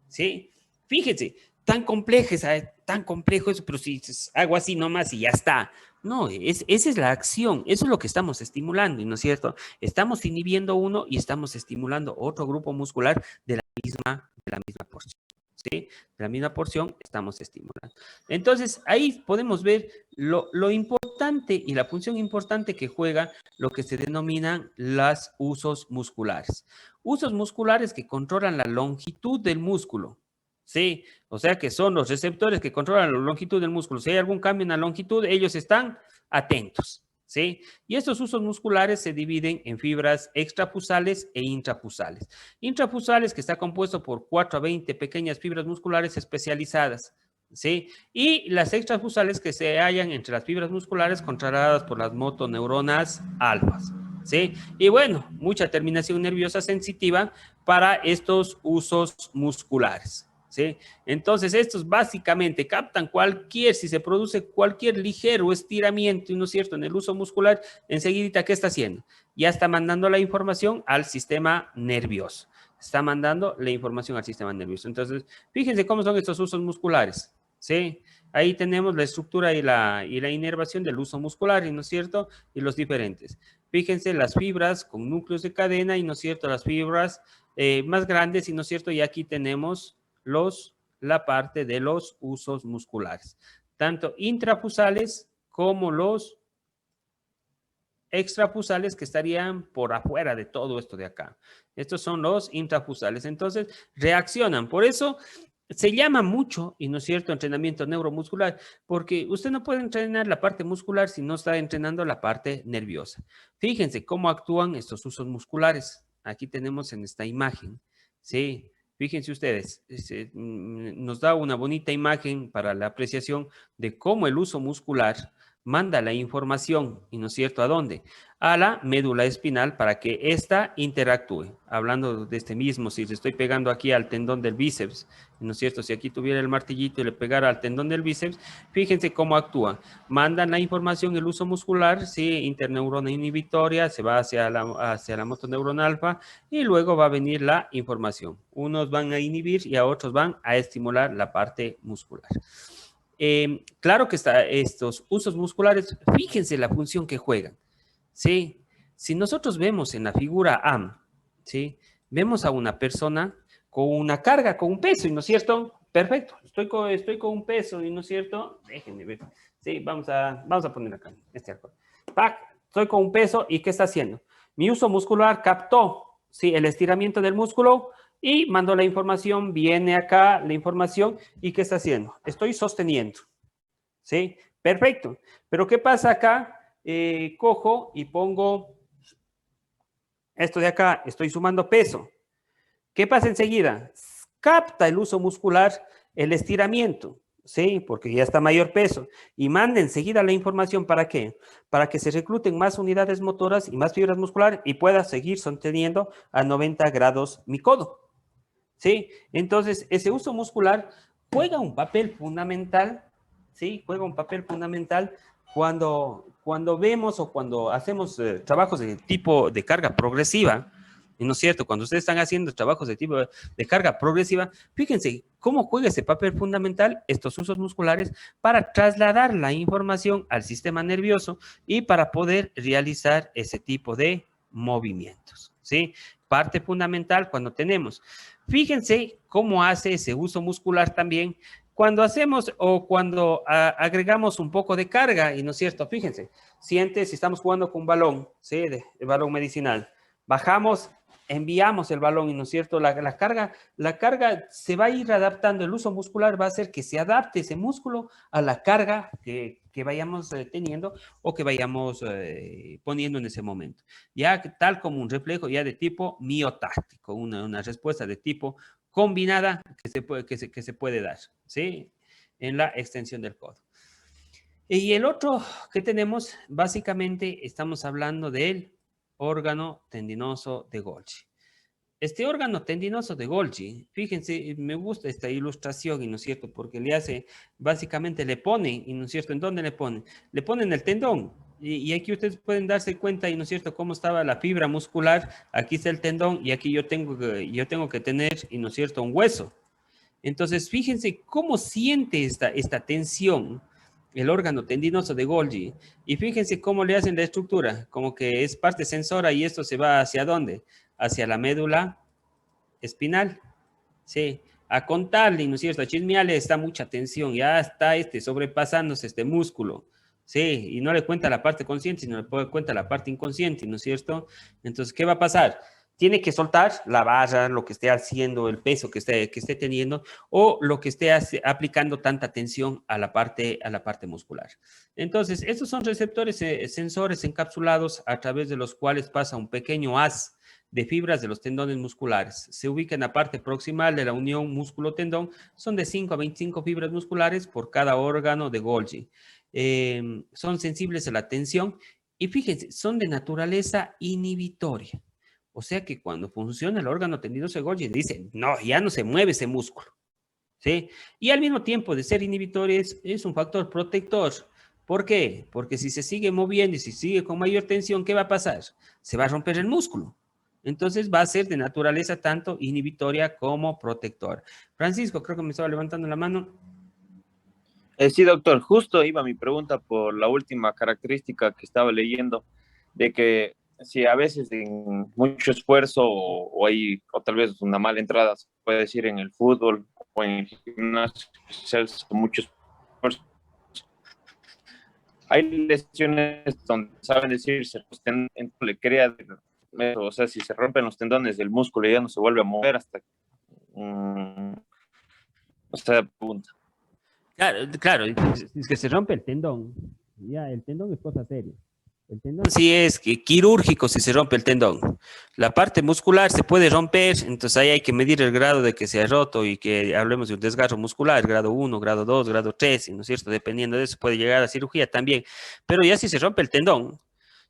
¿Sí? Fíjense, tan complejo eso, pero si hago así nomás y ya está. No, esa es la acción, eso es lo que estamos estimulando, ¿no es cierto? Estamos inhibiendo uno y estamos estimulando otro grupo muscular de la misma porción. ¿Sí? De la misma porción estamos estimulando. Entonces, ahí podemos ver lo importante y la función importante que juega lo que se denominan los usos musculares. Usos musculares que controlan la longitud del músculo. Sí, o sea que son los receptores que controlan la longitud del músculo. Si hay algún cambio en la longitud, ellos están atentos. ¿Sí? Y estos usos musculares se dividen en fibras extrapusales e intrapusales. Intrapusales, que está compuesto por 4 a 20 pequeñas fibras musculares especializadas, ¿sí? Y las extrapusales, que se hallan entre las fibras musculares controladas por las motoneuronas alfas, ¿sí? Y bueno, mucha terminación nerviosa sensitiva para estos usos musculares. ¿Sí? Entonces, estos básicamente captan si se produce cualquier ligero estiramiento, ¿no es cierto?, en el uso muscular, enseguida, ¿qué está haciendo? Ya está mandando la información al sistema nervioso. Está mandando la información al sistema nervioso. Entonces, fíjense cómo son estos usos musculares, ¿sí? Ahí tenemos la estructura y la inervación del uso muscular, ¿no es cierto?, y los diferentes. Fíjense las fibras con núcleos de cadena, ¿no es cierto?, las fibras más grandes, ¿no es cierto?, y aquí tenemos la parte de los usos musculares, tanto intrapusales como los extrapusales, que estarían por afuera de todo esto de acá. Estos son los intrapusales. Entonces, reaccionan. Por eso se llama mucho, y no es cierto, entrenamiento neuromuscular, porque usted no puede entrenar la parte muscular si no está entrenando la parte nerviosa. Fíjense cómo actúan estos usos musculares. Aquí tenemos en esta imagen, ¿sí? Fíjense ustedes, nos da una bonita imagen para la apreciación de cómo el uso muscular manda la información, ¿y no es cierto a dónde? A la médula espinal para que ésta interactúe. Hablando de este mismo, si le estoy pegando aquí al tendón del bíceps, ¿no es cierto? Si aquí tuviera el martillito y le pegara al tendón del bíceps, fíjense cómo actúa. Mandan la información, el uso muscular, ¿sí? Interneurona inhibitoria, se va hacia la motoneurona alfa y luego va a venir la información. Unos van a inhibir y a otros van a estimular la parte muscular. Claro que estos usos musculares, fíjense la función que juegan, ¿sí? Si nosotros vemos en la figura A, ¿sí? Vemos a una persona con una carga, con un peso, ¿no es cierto? Perfecto, estoy con un peso, ¿no es cierto? Déjenme ver. Sí, vamos a poner acá este arco. ¡Pac! Estoy con un peso, ¿y qué está haciendo? Mi uso muscular captó, ¿sí?, el estiramiento del músculo y mandó la información, viene acá la información, ¿y qué está haciendo? Estoy sosteniendo, ¿sí? Perfecto. Pero ¿qué pasa acá? Cojo y pongo esto de acá, estoy sumando peso. ¿Qué pasa enseguida? Capta el uso muscular el estiramiento, ¿sí? Porque ya está mayor peso. Y manda enseguida la información, ¿para qué? Para que se recluten más unidades motoras y más fibras musculares y pueda seguir sosteniendo a 90 grados mi codo, ¿sí? Entonces, ese uso muscular juega un papel fundamental ¿sí? Juega un papel fundamental cuando vemos o cuando hacemos trabajos de tipo de carga progresiva, ¿no es cierto? Cuando ustedes están haciendo trabajos de tipo de carga progresiva, fíjense cómo juega ese papel fundamental estos usos musculares para trasladar la información al sistema nervioso y para poder realizar ese tipo de movimientos, ¿sí? Parte fundamental cuando tenemos. Fíjense cómo hace ese uso muscular también cuando hacemos o cuando agregamos un poco de carga, y no es cierto, fíjense, si estamos jugando con un balón, ¿sí? El balón medicinal, bajamos, enviamos el balón, y no es cierto, la carga se va a ir adaptando, el uso muscular va a hacer que se adapte ese músculo a la carga que vayamos teniendo o que vayamos poniendo en ese momento. Ya tal como un reflejo ya de tipo miotáctico, una respuesta de tipo combinada que se puede dar, ¿sí? En la extensión del codo. Y el otro que tenemos, básicamente, estamos hablando del órgano tendinoso de Golgi. Este órgano tendinoso de Golgi, fíjense, me gusta esta ilustración, y no es cierto, porque le hace, básicamente le pone, y no es cierto, ¿en dónde le pone? Le ponen el tendón. Y aquí ustedes pueden darse cuenta, y no es cierto, cómo estaba la fibra muscular. Aquí está el tendón y aquí yo tengo que tener, y no es cierto, un hueso. Entonces, fíjense cómo siente esta tensión el órgano tendinoso de Golgi. Y fíjense cómo le hacen la estructura, como que es parte sensora y esto se va hacia dónde? Hacia la médula espinal. Sí, a contarle, ¿no es cierto? A chismearle está mucha tensión, ya está sobrepasándose este músculo. Sí, y no le cuenta la parte consciente, sino le cuenta la parte inconsciente, ¿no es cierto? Entonces, ¿qué va a pasar? Tiene que soltar la barra, lo que esté haciendo, el peso que esté teniendo, o lo que esté aplicando tanta tensión a la parte muscular. Entonces, estos son receptores sensores encapsulados a través de los cuales pasa un pequeño haz de fibras de los tendones musculares. Se ubica en la parte proximal de la unión músculo-tendón. Son de 5 a 25 fibras musculares por cada órgano de Golgi. Son sensibles a la tensión y fíjense, son de naturaleza inhibitoria. O sea que cuando funciona el órgano tendinoso de Golgi, dice, no, ya no se mueve ese músculo. ¿Sí? Y al mismo tiempo de ser inhibitorio es un factor protector. ¿Por qué? Porque si se sigue moviendo y si sigue con mayor tensión, ¿qué va a pasar? Se va a romper el músculo. Entonces va a ser de naturaleza tanto inhibitoria como protectora. Francisco, creo que me estaba levantando la mano. Sí, doctor, justo iba mi pregunta por la última característica que estaba leyendo, de que si a veces en mucho esfuerzo o tal vez una mala entrada, se puede decir en el fútbol o en el gimnasio, mucho esfuerzo, hay lesiones donde saben decir, le crea, o sea, si se rompen los tendones del músculo y ya no se vuelve a mover hasta, o sea, pregunta. Claro, es que se rompe el tendón. Ya, el tendón es cosa seria. El tendón sí es quirúrgico si se rompe el tendón. La parte muscular se puede romper, entonces ahí hay que medir el grado de que se ha roto y que hablemos de un desgarro muscular, grado 1, grado 2, grado 3, ¿no es cierto? Dependiendo de eso puede llegar a cirugía también. Pero ya si se rompe el tendón,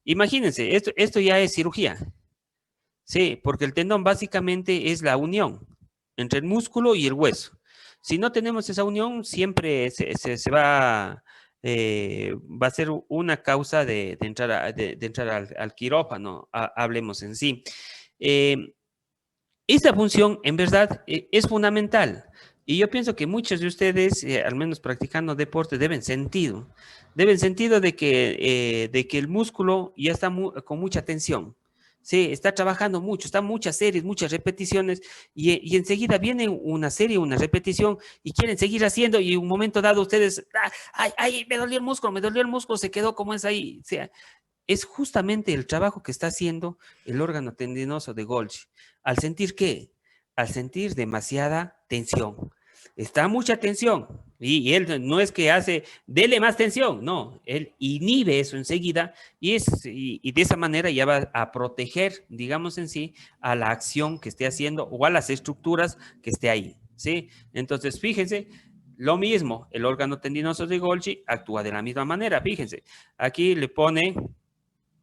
imagínense, esto ya es cirugía. Sí, porque el tendón básicamente es la unión entre el músculo y el hueso. Si no tenemos esa unión, siempre se va, va a ser una causa de entrar, al quirófano, hablemos en sí. Esta función, en verdad, es fundamental. Y yo pienso que muchos de ustedes, al menos practicando deporte, deben sentido de que el músculo ya está con mucha tensión. Sí, está trabajando mucho, están muchas series, muchas repeticiones y enseguida viene una serie, una repetición y quieren seguir haciendo y en un momento dado ustedes, ay, me dolió el músculo, se quedó como es ahí. O sea, es justamente el trabajo que está haciendo el órgano tendinoso de Golgi. ¿Al sentir qué? Al sentir demasiada tensión. Está mucha tensión y él no es que dele más tensión, no, él inhibe eso enseguida y de esa manera ya va a proteger, digamos en sí, a la acción que esté haciendo o a las estructuras que esté ahí, ¿sí? Entonces, fíjense, lo mismo, el órgano tendinoso de Golgi actúa de la misma manera, fíjense, aquí le pone,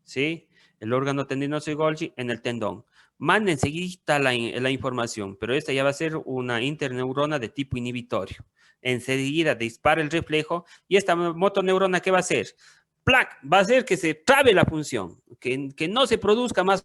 ¿sí? El órgano tendinoso de Golgi en el tendón. manda enseguida la información, pero esta ya va a ser una interneurona de tipo inhibitorio. Enseguida dispara el reflejo y esta motoneurona, ¿qué va a hacer? ¡Plac! Va a hacer que se trabe la función, que no se produzca más.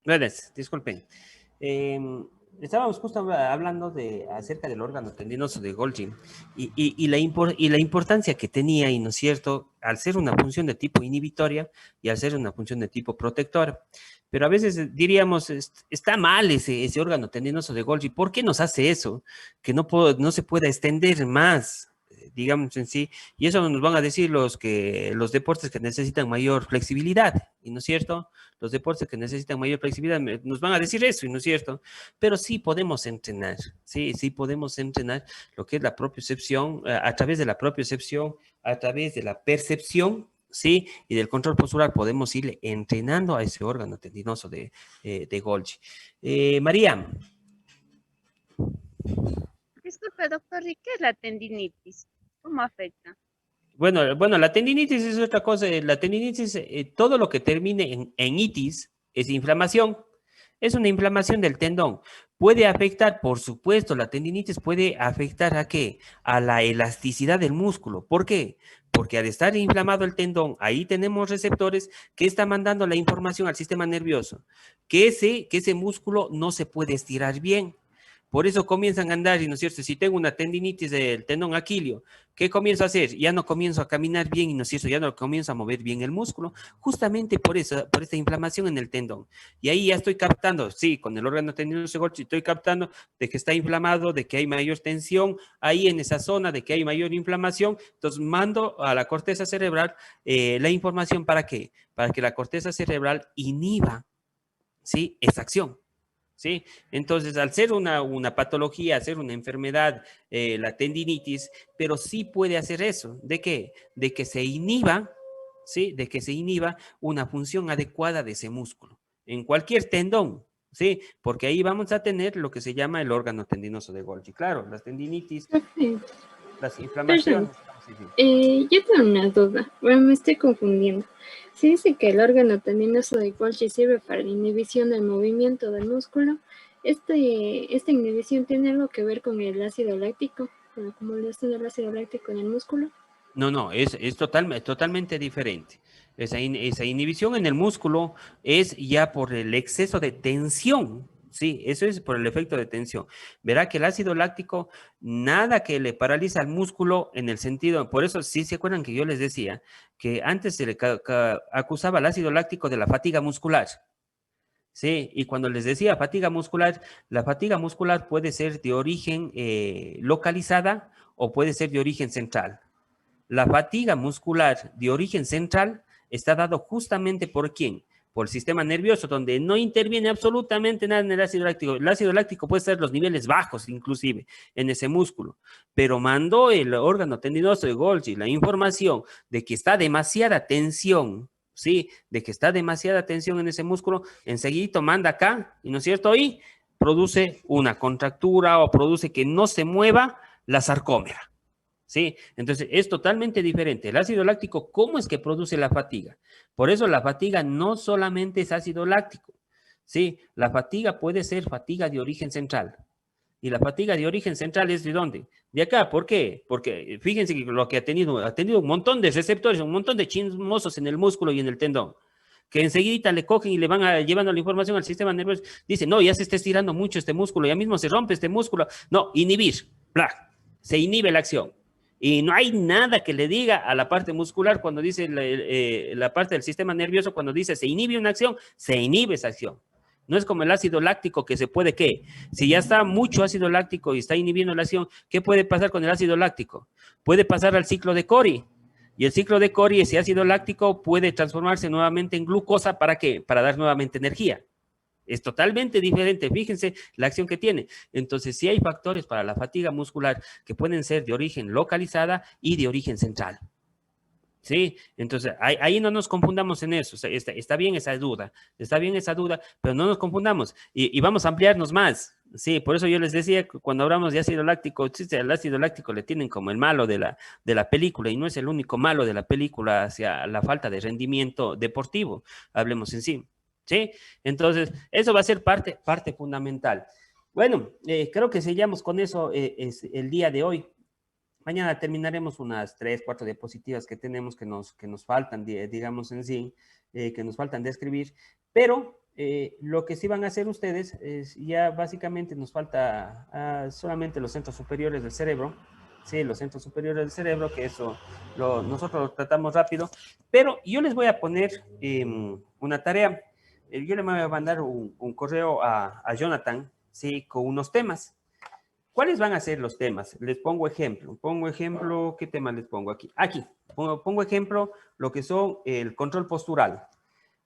Gracias, disculpen. Eh, Estábamos justo hablando acerca del órgano tendinoso de Golgi y la importancia que tenía, y no es cierto, al ser una función de tipo inhibitoria y al ser una función de tipo protectora. Pero a veces diríamos, está mal ese órgano tendinoso de Golgi. ¿Por qué nos hace eso? Que no se pueda extender más. digamos en sí, y eso nos van a decir los deportes que necesitan mayor flexibilidad, ¿y no es cierto? Los deportes que necesitan mayor flexibilidad nos van a decir eso, ¿y no es cierto? Pero sí podemos entrenar, sí podemos entrenar lo que es la propiocepción, a través de la propiocepción, a través de la percepción, ¿sí? Y del control postural podemos ir entrenando a ese órgano tendinoso de Golgi. María. Disculpe, doctor, ¿y qué es la tendinitis? ¿Cómo afecta? Bueno, la tendinitis es otra cosa. La tendinitis, todo lo que termine en itis es inflamación. Es una inflamación del tendón. Puede afectar, por supuesto, la tendinitis puede afectar ¿a qué? A la elasticidad del músculo. ¿Por qué? Porque al estar inflamado el tendón, ahí tenemos receptores que están mandando la información al sistema nervioso, que ese músculo no se puede estirar bien. Por eso comienzan a andar, ¿no es cierto? Si tengo una tendinitis del tendón aquilio, ¿qué comienzo a hacer? Ya no comienzo a caminar bien, ¿no es cierto? Ya no comienzo a mover bien el músculo, justamente por eso, por esta inflamación en el tendón. Y ahí ya estoy captando, sí, con el órgano tendinoso de Golgi estoy captando de que está inflamado, de que hay mayor tensión ahí en esa zona, de que hay mayor inflamación. Entonces mando a la corteza cerebral la información, ¿para qué? Para que la corteza cerebral inhiba, ¿sí? Esa acción. ¿Sí? Entonces, al ser una patología, al ser una enfermedad, la tendinitis, pero sí puede hacer eso. ¿De qué? De que se inhiba, ¿sí? De que se inhiba una función adecuada de ese músculo, en cualquier tendón, ¿sí? Porque ahí vamos a tener lo que se llama el órgano tendinoso de Golgi. Claro, las tendinitis, Perfecto. las inflamaciones. Sí, sí. Yo tengo una duda. Bueno, me estoy confundiendo. Se dice que el órgano tendinoso de Golgi sirve para la inhibición del movimiento del músculo. ¿Esta inhibición tiene algo que ver con el ácido láctico, con la acumulación del ácido láctico en el músculo? No, es totalmente diferente. Esa inhibición en el músculo es ya por el exceso de tensión. Sí, eso es por el efecto de tensión. Verá que el ácido láctico, nada que le paraliza al músculo en el sentido, por eso sí se acuerdan que yo les decía que antes se le acusaba al ácido láctico de la fatiga muscular. Sí, y cuando les decía fatiga muscular, la fatiga muscular puede ser de origen localizada o puede ser de origen central. La fatiga muscular de origen central está dado justamente por ¿quién? Por el sistema nervioso, donde no interviene absolutamente nada en el ácido láctico. El ácido láctico puede ser los niveles bajos, inclusive, en ese músculo. Pero mandó el órgano tendinoso de Golgi la información de que está demasiada tensión, ¿sí? De que está demasiada tensión en ese músculo, enseguida manda acá, ¿y no es cierto? Y produce una contractura o produce que no se mueva la sarcómera. ¿Sí? Entonces es totalmente diferente. El ácido láctico, ¿cómo es que produce la fatiga? Por eso la fatiga no solamente es ácido láctico, ¿sí? La fatiga puede ser fatiga de origen central. Y la fatiga de origen central es ¿de dónde? De acá. ¿Por qué? Porque fíjense que lo que ha tenido un montón de receptores, un montón de chismosos en el músculo y en el tendón, que enseguida le cogen y le van llevando la información al sistema nervioso. Dice, no, ya se está estirando mucho este músculo, ya mismo se rompe este músculo. No, inhibir, bla, se inhibe la acción. Y no hay nada que le diga a la parte muscular cuando dice la parte del sistema nervioso, cuando dice se inhibe una acción, se inhibe esa acción. No es como el ácido láctico que se puede, ¿qué? Si ya está mucho ácido láctico y está inhibiendo la acción, ¿qué puede pasar con el ácido láctico? Puede pasar al ciclo de Cori. Y el ciclo de Cori, ese ácido láctico puede transformarse nuevamente en glucosa, ¿para qué? Para dar nuevamente energía. Es totalmente diferente, fíjense la acción que tiene. Entonces, sí hay factores para la fatiga muscular que pueden ser de origen localizada y de origen central. ¿Sí? Entonces, ahí no nos confundamos en eso. O sea, está bien esa duda, pero no nos confundamos. Y vamos a ampliarnos más. Sí, por eso yo les decía que cuando hablamos de ácido láctico, el ácido láctico le tienen como el malo de la película, y no es el único malo de la película hacia la falta de rendimiento deportivo. Hablemos en sí. ¿Sí? Entonces, eso va a ser parte fundamental. Bueno, creo que sellamos con eso el día de hoy. Mañana terminaremos unas 3, 4 diapositivas que tenemos que nos faltan, digamos en sí, que nos faltan de escribir, pero lo que sí van a hacer ustedes es ya básicamente nos falta solamente los centros superiores del cerebro, sí, los centros superiores del cerebro, que eso nosotros lo tratamos rápido, pero yo les voy a poner una tarea. Yo le voy a mandar un correo a Jonathan, ¿sí? Con unos temas. ¿Cuáles van a ser los temas? Les pongo ejemplo. ¿Qué tema les pongo aquí? Aquí, pongo ejemplo lo que son el control postural.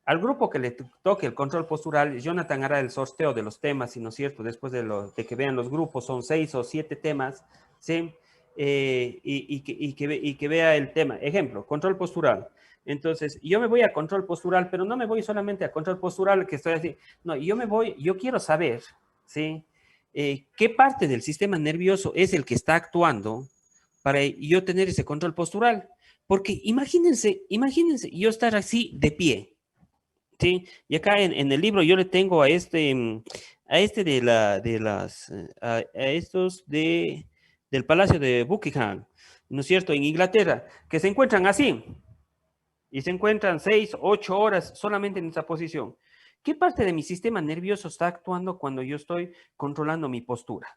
Al grupo que le toque el control postural, Jonathan hará el sorteo de los temas, ¿no es cierto? Después de que vean los grupos, son 6 o 7 temas, ¿sí? Y que vea el tema. Ejemplo, control postural. Entonces, yo me voy a control postural, pero no me voy solamente a control postural, que estoy así. No, yo quiero saber, ¿sí? ¿Qué parte del sistema nervioso es el que está actuando para yo tener ese control postural? Porque imagínense, yo estar así de pie, ¿sí? Y acá en el libro yo le tengo a estos del Palacio de Buckingham, ¿no es cierto?, en Inglaterra, que se encuentran así, y se encuentran 6, 8 horas solamente en esa posición. ¿Qué parte de mi sistema nervioso está actuando cuando yo estoy controlando mi postura?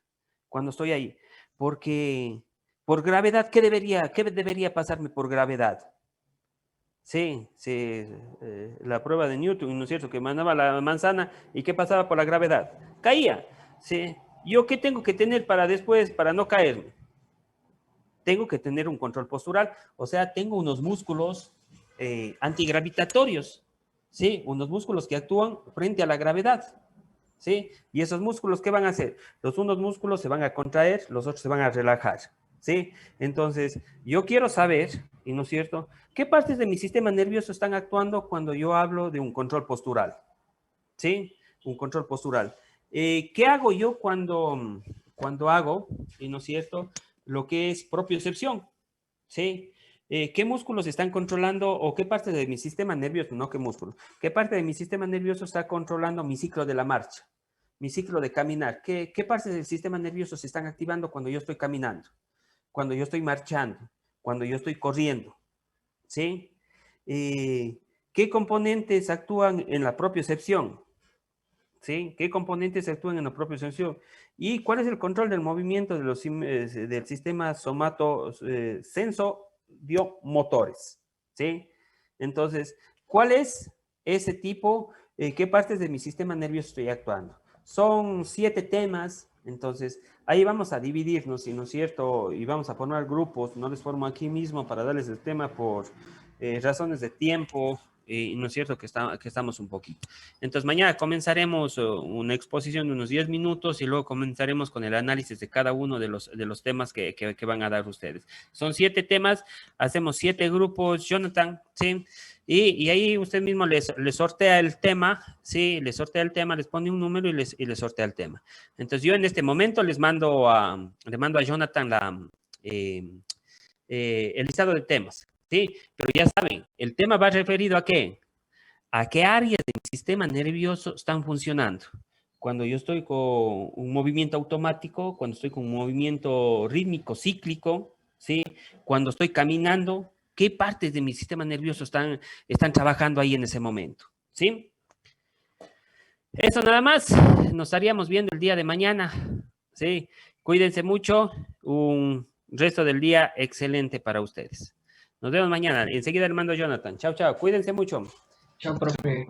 Cuando estoy ahí. Porque por gravedad, ¿qué debería pasarme por gravedad? Sí, la prueba de Newton, ¿no es cierto? Que mandaba la manzana y ¿qué pasaba por la gravedad? Caía. Sí. ¿Yo qué tengo que tener para después, para no caerme? Tengo que tener un control postural, o sea, tengo unos músculos antigravitatorios, ¿sí? Unos músculos que actúan frente a la gravedad, ¿sí? Y esos músculos, ¿qué van a hacer? Unos músculos se van a contraer, los otros se van a relajar, ¿sí? Entonces, yo quiero saber, ¿y no es cierto?, ¿qué partes de mi sistema nervioso están actuando cuando yo hablo de un control postural? ¿Sí? Un control postural. ¿Qué hago yo cuando hago, y no es cierto, lo que es propiocepción? ¿Sí? ¿Qué músculos están controlando o qué parte de mi sistema nervioso, no qué músculos, qué parte de mi sistema nervioso está controlando mi ciclo de la marcha, mi ciclo de caminar? ¿Qué partes del sistema nervioso se están activando cuando yo estoy caminando, cuando yo estoy marchando, cuando yo estoy corriendo? ¿Sí? ¿Qué componentes actúan en la propiocepción? ¿Sí? ¿Qué componentes actúan en la propiocepción? ¿Y cuál es el control del movimiento del sistema sensobiomotores? ¿Sí? Entonces, ¿cuál es ese tipo? ¿Qué partes de mi sistema nervioso estoy actuando? Son 7 temas, entonces ahí vamos a dividirnos, ¿no es cierto? Y vamos a formar grupos, no les formo aquí mismo para darles el tema por razones de tiempo, ¿no es cierto? Que estamos un poquito. Entonces, mañana comenzaremos una exposición de unos 10 minutos y luego comenzaremos con el análisis de cada uno de los temas que van a dar ustedes. Son 7 temas, hacemos 7 grupos, Jonathan, ¿sí? Y ahí usted mismo les sortea el tema, ¿sí? Les sortea el tema, les pone un número y les sortea el tema. Entonces, yo en este momento le mando a Jonathan el listado de temas, ¿sí? Pero ya saben, el tema va referido ¿a qué? ¿A qué áreas de mi sistema nervioso están funcionando? Cuando yo estoy con un movimiento automático, cuando estoy con un movimiento rítmico, cíclico, ¿sí? Cuando estoy caminando, ¿qué partes de mi sistema nervioso están trabajando ahí en ese momento? ¿Sí? Eso nada más. Nos estaríamos viendo el día de mañana. ¿Sí? Cuídense mucho. Un resto del día excelente para ustedes. Nos vemos mañana. Enseguida le mando a Jonathan. Chao, chao. Cuídense mucho. Chao, profe.